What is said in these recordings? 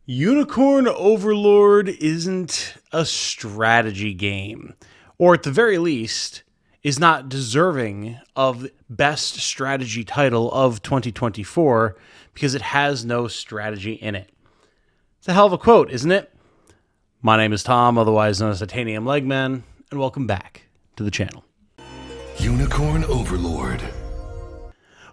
Unicorn Overlord isn't a strategy game, or at the very least, is not deserving of best strategy title of 2024 because it has no strategy in it. It's a hell of a quote, isn't it? My name is Tom, otherwise known as Titanium Legman, and welcome back to the channel. Unicorn Overlord.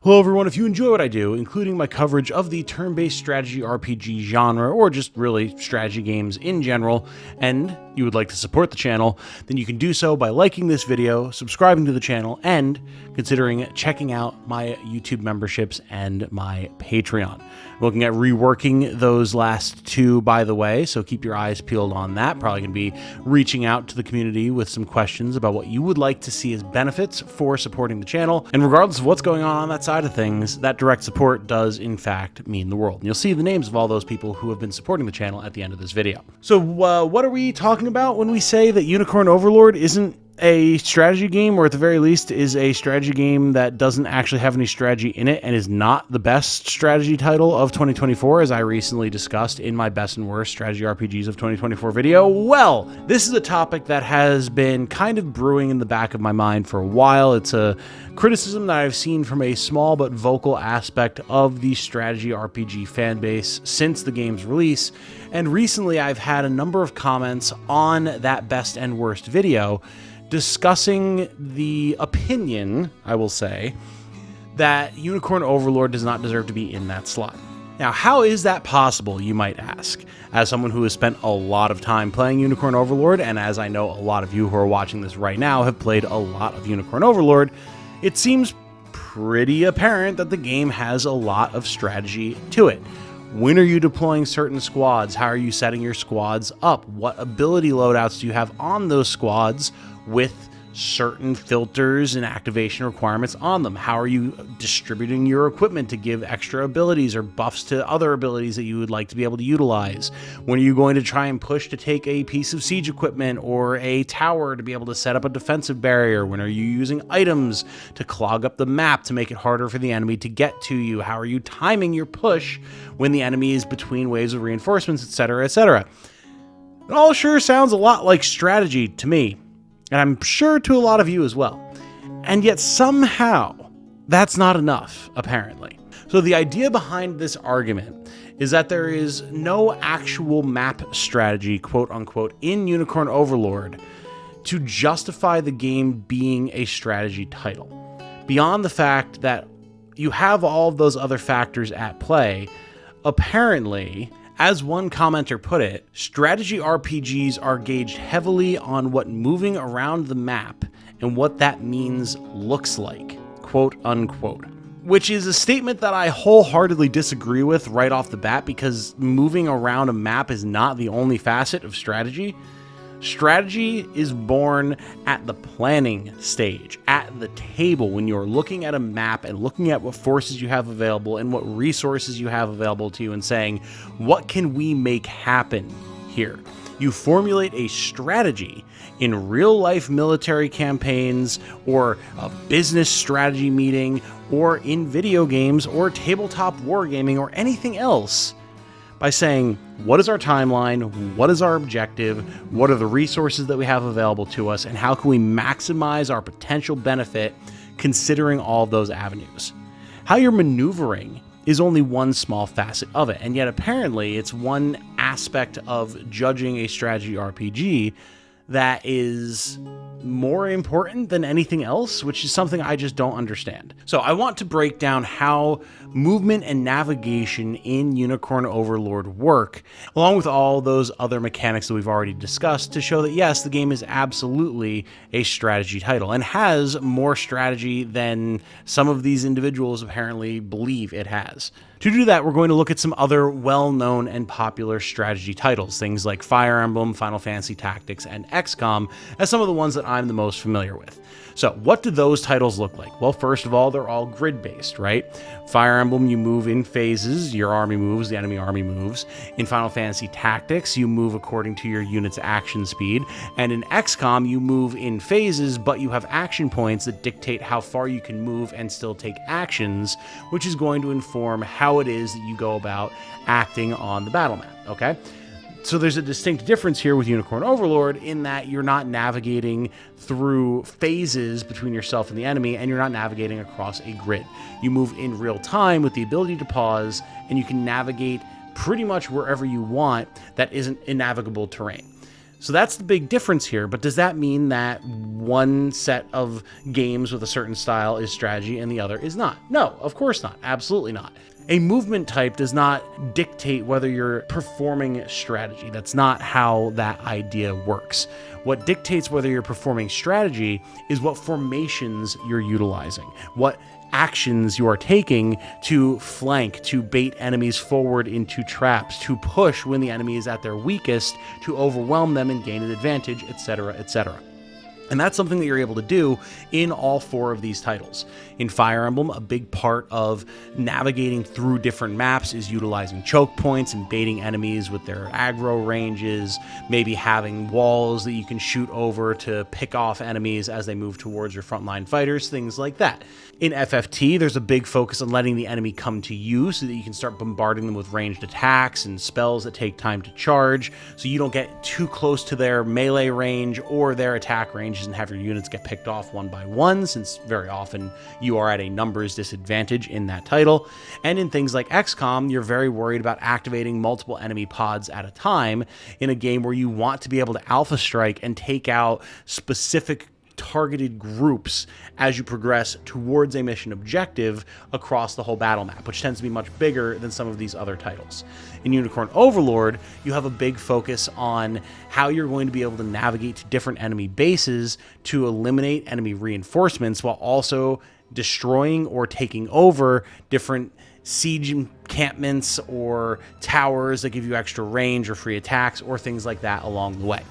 Hello everyone, if you enjoy what I do, including my coverage of the turn-based strategy RPG genre, or just really strategy games in general, and you would like to support the channel, then you can do so by liking this video, subscribing to the channel, and considering checking out my YouTube memberships and my Patreon. I'm looking at reworking those last two, by the way, so keep your eyes peeled on that. Probably going to be reaching out to the community with some questions about what you would like to see as benefits for supporting the channel. And regardless of what's going on that side of things, that direct support does in fact mean the world. And you'll see the names of all those people who have been supporting the channel at the end of this video. So what are we talking about when we say that Unicorn Overlord isn't a strategy game, or at the very least is a strategy game that doesn't actually have any strategy in it and is not the best strategy title of 2024, as I recently discussed in my best and worst strategy RPGs of 2024 video? Well, this is a topic that has been kind of brewing in the back of my mind for a while. It's a criticism that I've seen from a small but vocal aspect of the strategy RPG fan base since the game's release, and recently I've had a number of comments on that best and worst video discussing the opinion, I will say, that Unicorn Overlord does not deserve to be in that slot. Now, how is that possible, you might ask? As someone who has spent a lot of time playing Unicorn Overlord, and as I know a lot of you who are watching this right now have played a lot of Unicorn Overlord, it seems pretty apparent that the game has a lot of strategy to it. When are you deploying certain squads? How are you setting your squads up? What ability loadouts do you have on those squads with certain filters and activation requirements on them? How are you distributing your equipment to give extra abilities or buffs to other abilities that you would like to be able to utilize? When are you going to try and push to take a piece of siege equipment or a tower to be able to set up a defensive barrier? When are you using items to clog up the map to make it harder for the enemy to get to you? How are you timing your push when the enemy is between waves of reinforcements, etc., etc.? It all sure sounds a lot like strategy to me, and I'm sure to a lot of you as well. And yet somehow, that's not enough, apparently. So the idea behind this argument is that there is no actual map strategy, quote unquote, in Unicorn Overlord to justify the game being a strategy title. Beyond the fact that you have all of those other factors at play, apparently, as one commenter put it, strategy RPGs are gauged heavily on what moving around the map and what that means looks like, quote unquote. Which is a statement that I wholeheartedly disagree with right off the bat, because moving around a map is not the only facet of strategy. Strategy is born at the planning stage, at the table, when you're looking at a map and looking at what forces you have available and what resources you have available to you and saying, what can we make happen here? You formulate a strategy in real-life military campaigns, or a business strategy meeting, or in video games, or tabletop wargaming, or anything else, by saying, what is our timeline, what is our objective, what are the resources that we have available to us, and how can we maximize our potential benefit considering all of those avenues. How you're maneuvering is only one small facet of it, and yet apparently it's one aspect of judging a strategy RPG that is more important than anything else, which is something I just don't understand. So I want to break down how movement and navigation in Unicorn Overlord work, along with all those other mechanics that we've already discussed, to show that yes, the game is absolutely a strategy title and has more strategy than some of these individuals apparently believe it has. To do that, we're going to look at some other well-known and popular strategy titles, things like Fire Emblem, Final Fantasy Tactics, and XCOM, as some of the ones that I'm the most familiar with. So what do those titles look like? Well, first of all, they're all grid-based, right? Fire Emblem, you move in phases. Your army moves, the enemy army moves. In Final Fantasy Tactics, you move according to your unit's action speed. And in XCOM, you move in phases, but you have action points that dictate how far you can move and still take actions, which is going to inform how it is that you go about acting on the battle map, okay? So there's a distinct difference here with Unicorn Overlord in that you're not navigating through phases between yourself and the enemy, and you're not navigating across a grid. You move in real time with the ability to pause, and you can navigate pretty much wherever you want that isn't innavigable terrain. So that's the big difference here, but does that mean that one set of games with a certain style is strategy and the other is not? No, of course not. Absolutely not. A movement type does not dictate whether you're performing strategy. That's not how that idea works. What dictates whether you're performing strategy is what formations you're utilizing, what actions you are taking to flank, to bait enemies forward into traps, to push when the enemy is at their weakest, to overwhelm them and gain an advantage, etc., etc. And that's something that you're able to do in all 4 of these titles. In Fire Emblem, a big part of navigating through different maps is utilizing choke points and baiting enemies with their aggro ranges, maybe having walls that you can shoot over to pick off enemies as they move towards your frontline fighters, things like that. In FFT, there's a big focus on letting the enemy come to you so that you can start bombarding them with ranged attacks and spells that take time to charge, so you don't get too close to their melee range or their attack ranges and have your units get picked off one by one, since very often you are at a numbers disadvantage in that title. And in things like XCOM, you're very worried about activating multiple enemy pods at a time in a game where you want to be able to alpha strike and take out specific targeted groups as you progress towards a mission objective across the whole battle map, which tends to be much bigger than some of these other titles. In Unicorn Overlord, you have a big focus on how you're going to be able to navigate to different enemy bases to eliminate enemy reinforcements while also destroying or taking over different siege encampments or towers that give you extra range or free attacks or things like that along the way.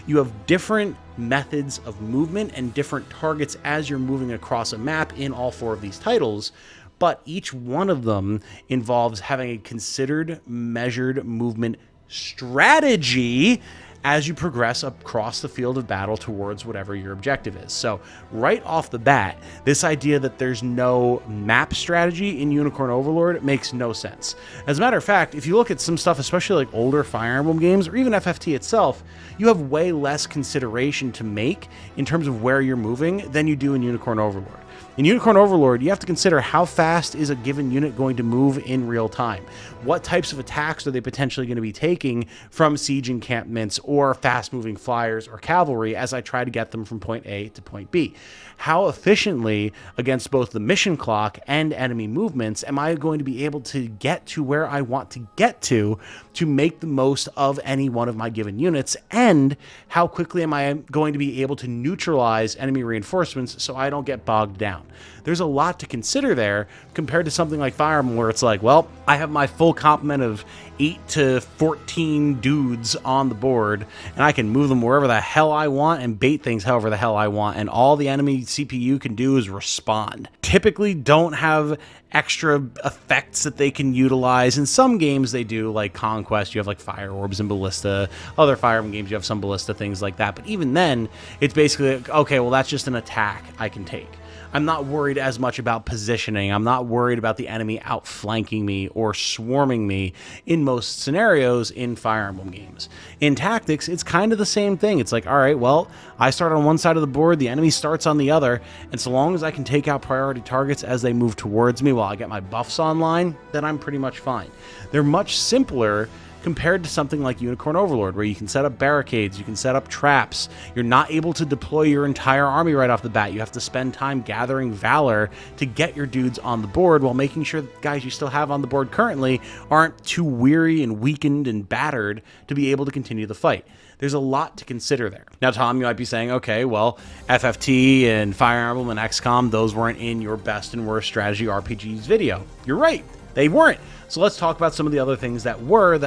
You have different methods of movement and different targets as you're moving across a map in all 4 of these titles, but each one of them involves having a considered, measured movement strategy as you progress across the field of battle towards whatever your objective is. So right off the bat, this idea that there's no map strategy in Unicorn Overlord makes no sense. As a matter of fact, if you look at some stuff, especially like older Fire Emblem games or even FFT itself, you have way less consideration to make in terms of where you're moving than you do in Unicorn Overlord. In Unicorn Overlord, you have to consider how fast is a given unit going to move in real time. What types of attacks are they potentially going to be taking from siege encampments or fast-moving flyers or cavalry as I try to get them from point A to point B? How efficiently, against both the mission clock and enemy movements, am I going to be able to get to where I want to get to make the most of any one of my given units? And how quickly am I going to be able to neutralize enemy reinforcements so I don't get bogged down? There's a lot to consider there compared to something like Fire Emblem where it's like, well, I have my full complement of 8 to 14 dudes on the board and I can move them wherever the hell I want and bait things however the hell I want, and all the enemy CPU can do is respond. Typically don't have extra effects that they can utilize. In some games they do, like Conquest, you have like fire orbs and ballista. Other Fire Emblem games you have some ballista, things like that, but even then it's basically like, okay, well that's just an attack I can take. I'm not worried as much about positioning. I'm not worried about the enemy outflanking me or swarming me in most scenarios in Fire Emblem games. In Tactics, it's kind of the same thing. It's like, all right, well, I start on one side of the board, the enemy starts on the other, and so long as I can take out priority targets as they move towards me while I get my buffs online, then I'm pretty much fine. They're much simpler compared to something like Unicorn Overlord, where you can set up barricades, you can set up traps. You're not able to deploy your entire army right off the bat. You have to spend time gathering valor to get your dudes on the board while making sure that the guys you still have on the board currently aren't too weary and weakened and battered to be able to continue the fight. There's a lot to consider there. Now, Tom, you might be saying, okay, well, FFT and Fire Emblem and XCOM, those weren't in your best and worst strategy RPGs video. You're right, they weren't. So let's talk about some of the other things that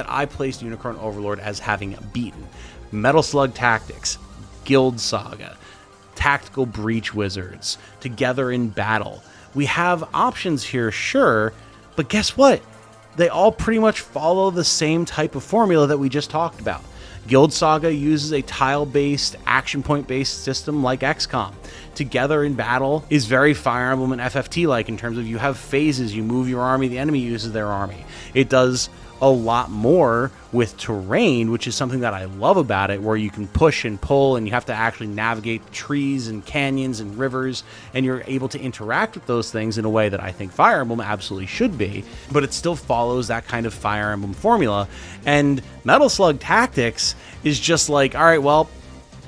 I placed Unicorn Overlord as having beaten. Metal Slug Tactics, Guild Saga, tactical breach wizards together in battle. We have options here, sure, but guess what? They all pretty much follow the same type of formula that we just talked about. Guild Saga uses a tile-based, action point-based system like XCOM. Together in Battle is very Fire Emblem and FFT-like in terms of you have phases, you move your army, the enemy uses their army. It does a lot more with terrain, which is something that I love about it, where you can push and pull and you have to actually navigate trees and canyons and rivers, and you're able to interact with those things in a way that I think Fire Emblem absolutely should be, but it still follows that kind of Fire Emblem formula. And Metal Slug Tactics is just like, all right, well,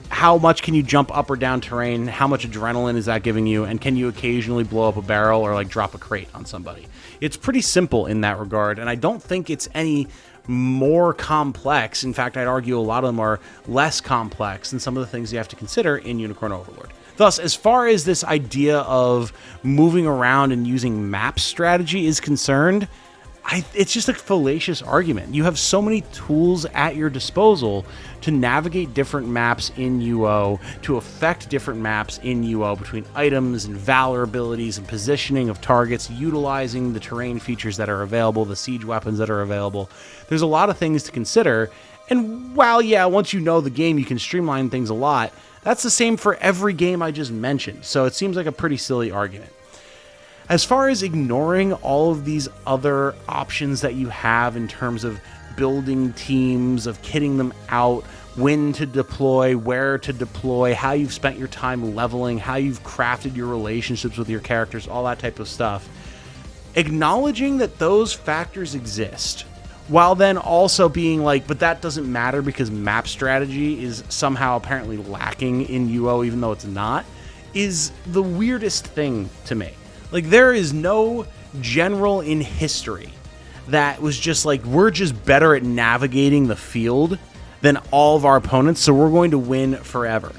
how much can you jump up or down terrain? How much adrenaline is that giving you? And can you occasionally blow up a barrel or like drop a crate on somebody? It's pretty simple in that regard, and I don't think it's any more complex. In fact, I'd argue a lot of them are less complex than some of the things you have to consider in Unicorn Overlord. Thus, as far as this idea of moving around and using map strategy is concerned, it's just a fallacious argument. You have so many tools at your disposal to navigate different maps in UO, to affect different maps in UO between items and valor abilities and positioning of targets, utilizing the terrain features that are available, the siege weapons that are available. There's a lot of things to consider. And while, yeah, once you know the game, you can streamline things a lot, that's the same for every game I just mentioned. So it seems like a pretty silly argument. As far as ignoring all of these other options that you have in terms of building teams, of kitting them out, when to deploy, where to deploy, how you've spent your time leveling, how you've crafted your relationships with your characters, all that type of stuff, acknowledging that those factors exist, while then also being like, but that doesn't matter because map strategy is somehow apparently lacking in UO, even though it's not, is the weirdest thing to me. Like, there is no general in history that was just like, we're just better at navigating the field than all of our opponents, so we're going to win forever.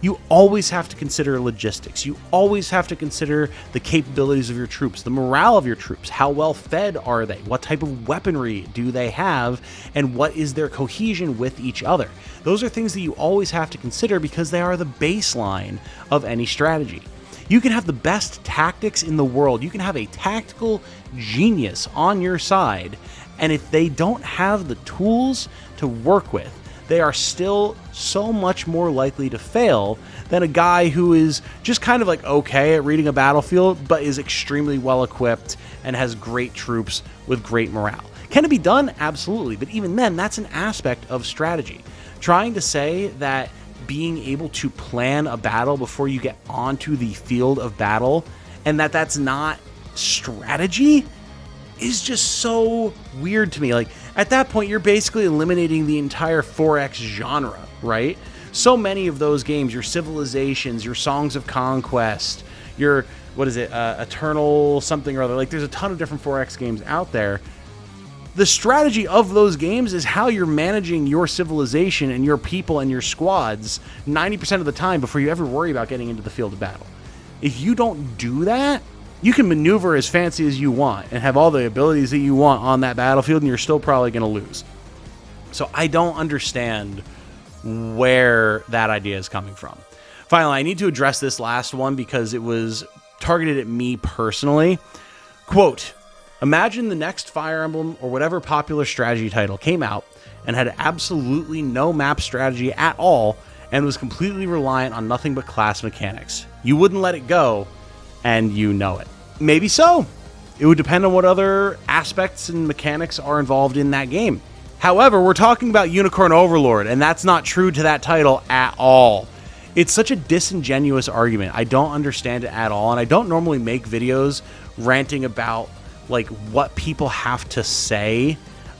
You always have to consider logistics. You always have to consider the capabilities of your troops, the morale of your troops. How well fed are they? What type of weaponry do they have? And what is their cohesion with each other? Those are things that you always have to consider because they are the baseline of any strategy. You can have the best tactics in the world. You can have a tactical genius on your side, and if they don't have the tools to work with, they are still so much more likely to fail than a guy who is just kind of like okay at reading a battlefield, but is extremely well equipped and has great troops with great morale. Can it be done? Absolutely. But even then, that's an aspect of strategy. Trying to say that being able to plan a battle before you get onto the field of battle and that's not strategy is just so weird to me. Like, at that point, you're basically eliminating the entire 4X genre, right? So many of those games, your Civilizations, your Songs of Conquest, your, Eternal something or other, like there's a ton of different 4X games out there. The strategy of those games is how you're managing your civilization and your people and your squads 90% of the time before you ever worry about getting into the field of battle. If you don't do that, you can maneuver as fancy as you want and have all the abilities that you want on that battlefield, and you're still probably going to lose. So I don't understand where that idea is coming from. Finally, I need to address this last one because it was targeted at me personally. Quote, imagine the next Fire Emblem or whatever popular strategy title came out and had absolutely no map strategy at all and was completely reliant on nothing but class mechanics. You wouldn't let it go, and you know it. Maybe so. It would depend on what other aspects and mechanics are involved in that game. However, we're talking about Unicorn Overlord, and that's not true to that title at all. It's such a disingenuous argument. I don't understand it at all, and I don't normally make videos ranting about like what people have to say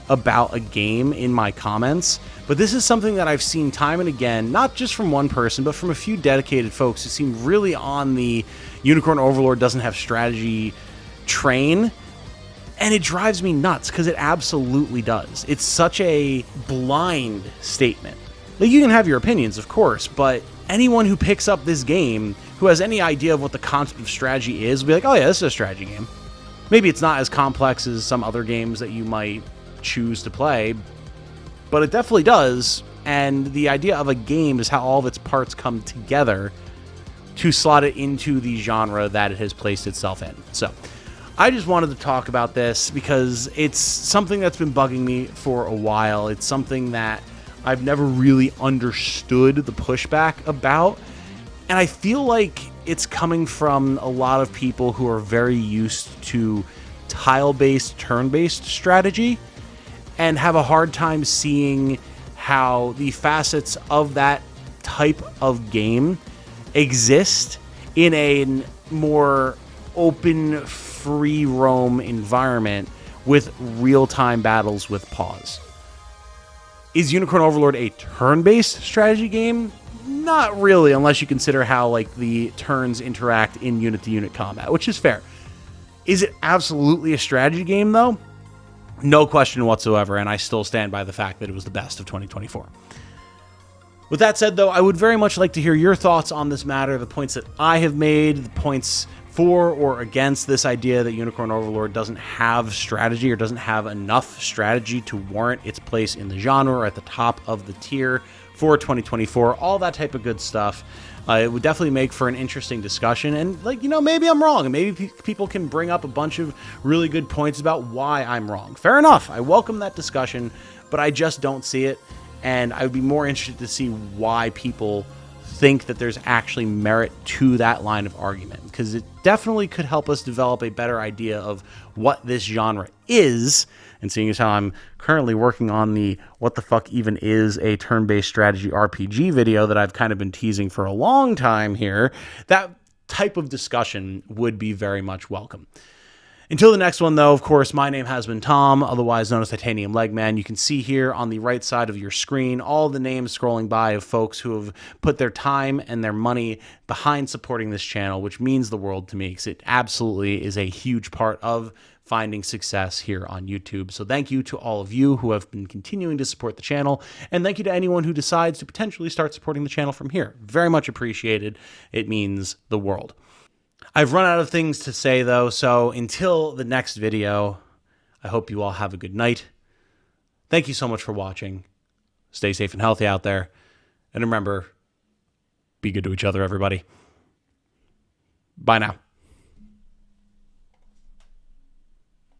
about a game in my comments, but this is something that I've seen time and again, not just from one person, but from a few dedicated folks who seem really on the Unicorn Overlord doesn't have strategy train, and it drives me nuts because it absolutely does. It's such a blind statement. Like, you can have your opinions, of course, but anyone who picks up this game who has any idea of what the concept of strategy is will be like, oh yeah, this is a strategy game. Maybe it's not as complex as some other games that you might choose to play, but it definitely does, and the idea of a game is how all of its parts come together. to slot it into the genre that it has placed itself in. So I just wanted to talk about this because it's something that's been bugging me for a while. It's something that I've never really understood the pushback about. And I feel like it's coming from a lot of people who are very used to tile-based, turn-based strategy and have a hard time seeing how the facets of that type of game exist in a more open, free roam environment with real-time battles with pause. Is Unicorn Overlord a turn-based strategy game? Not really, unless you consider how like the turns interact in unit-to-unit combat, which is fair. Is it absolutely a strategy game, though? No question whatsoever, and I still stand by the fact that it was the best of 2024. With that said, though, I would very much like to hear your thoughts on this matter, the points that I have made, the points for or against this idea that Unicorn Overlord doesn't have strategy or doesn't have enough strategy to warrant its place in the genre or at the top of the tier for 2024, all that type of good stuff. It would definitely make for an interesting discussion, and maybe I'm wrong, and maybe people can bring up a bunch of really good points about why I'm wrong. Fair enough, I welcome that discussion, but I just don't see it, and I would be more interested to see why people think that there's actually merit to that line of argument, because it definitely could help us develop a better idea of what this genre is. And seeing as how I'm currently working on the what the fuck even is a turn-based strategy RPG video that I've kind of been teasing for a long time here, that type of discussion would be very much welcome. Until the next one, though, of course, my name has been Tom, otherwise known as Titanium Legman. You can see here on the right side of your screen all the names scrolling by of folks who have put their time and their money behind supporting this channel, which means the world to me, because it absolutely is a huge part of finding success here on YouTube. So thank you to all of you who have been continuing to support the channel, and thank you to anyone who decides to potentially start supporting the channel from here. Very much appreciated. It means the world. I've run out of things to say, though, so until the next video, I hope you all have a good night. Thank you so much for watching. Stay safe and healthy out there. And remember, be good to each other, everybody. Bye now.